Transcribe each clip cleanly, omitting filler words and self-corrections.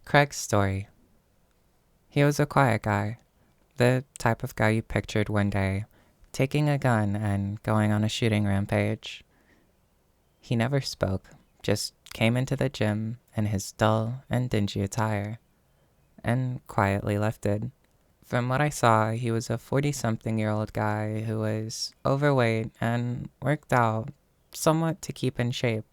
Craig's story. He was a quiet guy, the type of guy you pictured one day, taking a gun and going on a shooting rampage. He never spoke, just came into the gym in his dull and dingy attire, and quietly left it. From what I saw, he was a 40-something-year-old guy who was overweight and worked out somewhat to keep in shape.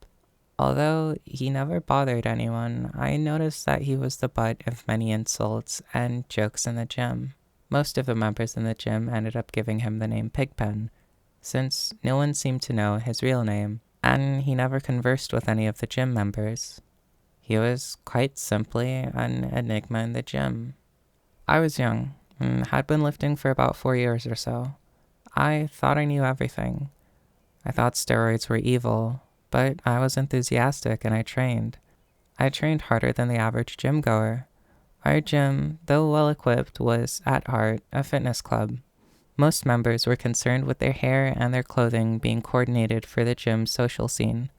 Although he never bothered anyone, I noticed that he was the butt of many insults and jokes in the gym. Most of the members in the gym ended up giving him the name Pigpen, since no one seemed to know his real name, and he never conversed with any of the gym members. He was quite simply an enigma in the gym. I was young, and had been lifting for about 4 years or so. I thought I knew everything. I thought steroids were evil, but I was enthusiastic and I trained. I trained harder than the average gym goer. Our gym, though well equipped, was at heart a fitness club. Most members were concerned with their hair and their clothing being coordinated for the gym's social scene.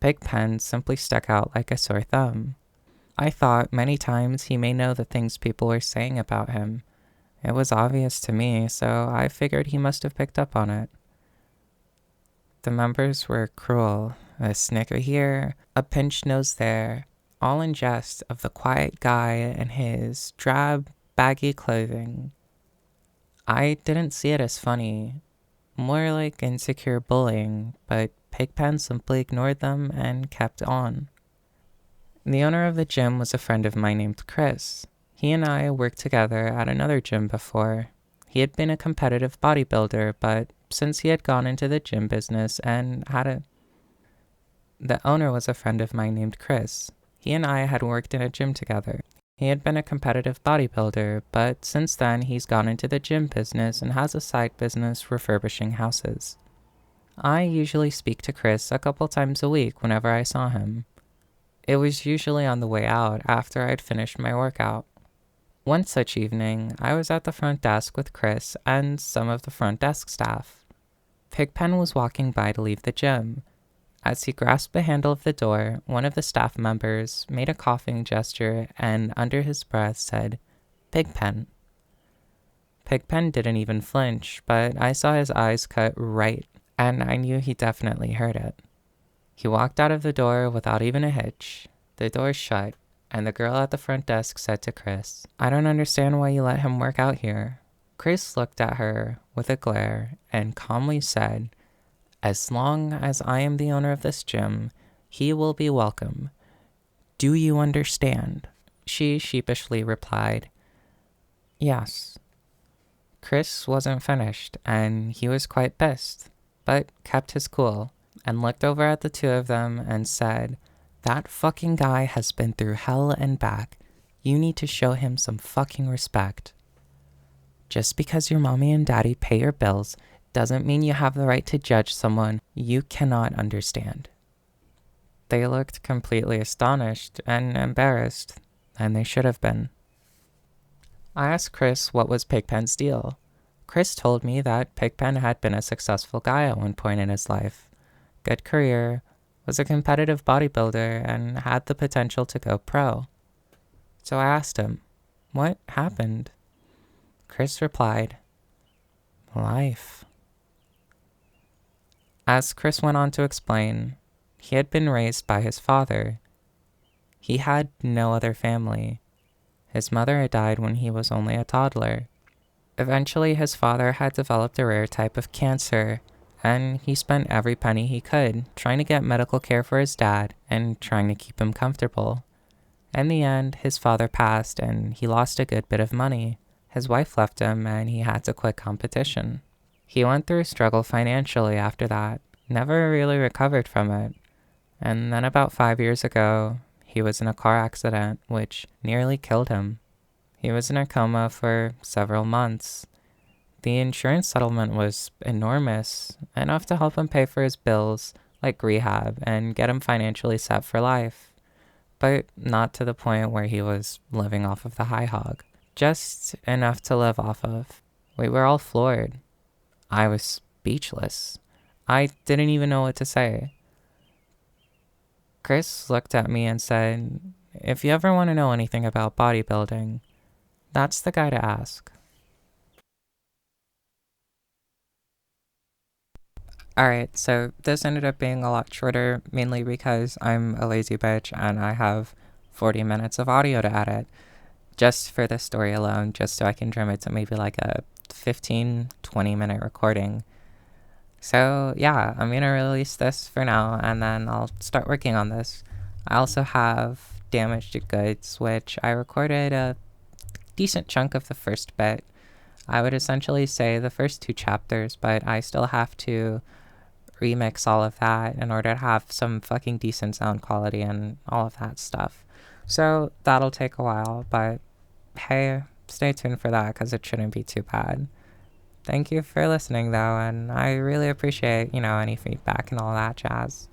Pigpen simply stuck out like a sore thumb. I thought many times he may know the things people were saying about him. It was obvious to me, so I figured he must have picked up on it. The members were cruel, a snicker here, a pinched nose there, all in jest of the quiet guy and his drab, baggy clothing. I didn't see it as funny, more like insecure bullying, but Pigpen simply ignored them and kept on. The owner of the gym was a friend of mine named Chris. He and I worked together at another gym before. He had been a competitive bodybuilder, but since he had gone into the gym business and The owner was a friend of mine named Chris. He and I had worked in a gym together. He had been a competitive bodybuilder, but since then he's gone into the gym business and has a side business refurbishing houses. I usually speak to Chris a couple times a week whenever I saw him. It was usually on the way out after I'd finished my workout. One such evening, I was at the front desk with Chris and some of the front desk staff. Pigpen was walking by to leave the gym. As he grasped the handle of the door, one of the staff members made a coughing gesture and under his breath said, "Pigpen." Pigpen didn't even flinch, but I saw his eyes cut right, and I knew he definitely heard it. He walked out of the door without even a hitch. The door shut, and the girl at the front desk said to Chris, "I don't understand why you let him work out here." Chris looked at her with a glare and calmly said, "As long as I am the owner of this gym, he will be welcome. Do you understand?" She sheepishly replied, "Yes." Chris wasn't finished, and he was quite pissed, but kept his cool and looked over at the two of them and said, "That fucking guy has been through hell and back. You need to show him some fucking respect. Just because your mommy and daddy pay your bills doesn't mean you have the right to judge someone you cannot understand." They looked completely astonished and embarrassed, and they should have been. I asked Chris what was Pigpen's deal. Chris told me that Pigpen had been a successful guy at one point in his life. Good career, was a competitive bodybuilder, and had the potential to go pro. So I asked him, "What happened?" Chris replied, "Life." As Chris went on to explain, he had been raised by his father. He had no other family. His mother had died when he was only a toddler. Eventually, his father had developed a rare type of cancer, and he spent every penny he could trying to get medical care for his dad and trying to keep him comfortable. In the end, his father passed and he lost a good bit of money. His wife left him and he had to quit competition. He went through a struggle financially after that, never really recovered from it. And then about 5 years ago, he was in a car accident which nearly killed him. He was in a coma for several months. The insurance settlement was enormous, enough to help him pay for his bills, like rehab, and get him financially set for life. But not to the point where he was living off of the high hog. Just enough to live off of. We were all floored. I was speechless. I didn't even know what to say. Chris looked at me and said, If you ever want to know anything about bodybuilding, that's the guy to ask. Alright, so this ended up being a lot shorter, mainly because I'm a lazy bitch and I have 40 minutes of audio to edit just for this story alone, just so I can trim it to maybe like a 15-20 minute recording. So yeah, I'm gonna release this for now and then I'll start working on this. I also have Damaged Goods, which I recorded a decent chunk of the first bit. I would essentially say the first 2 chapters, but I still have to remix all of that in order to have some fucking decent sound quality and all of that stuff. So that'll take a while, but hey, stay tuned for that because it shouldn't be too bad. Thank you for listening though, and I really appreciate, any feedback and all that jazz.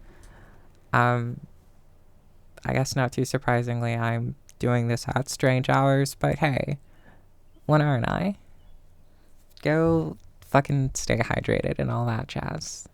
Um, I guess not too surprisingly, I'm doing this at strange hours, but hey, when aren't I? Go fucking stay hydrated and all that jazz.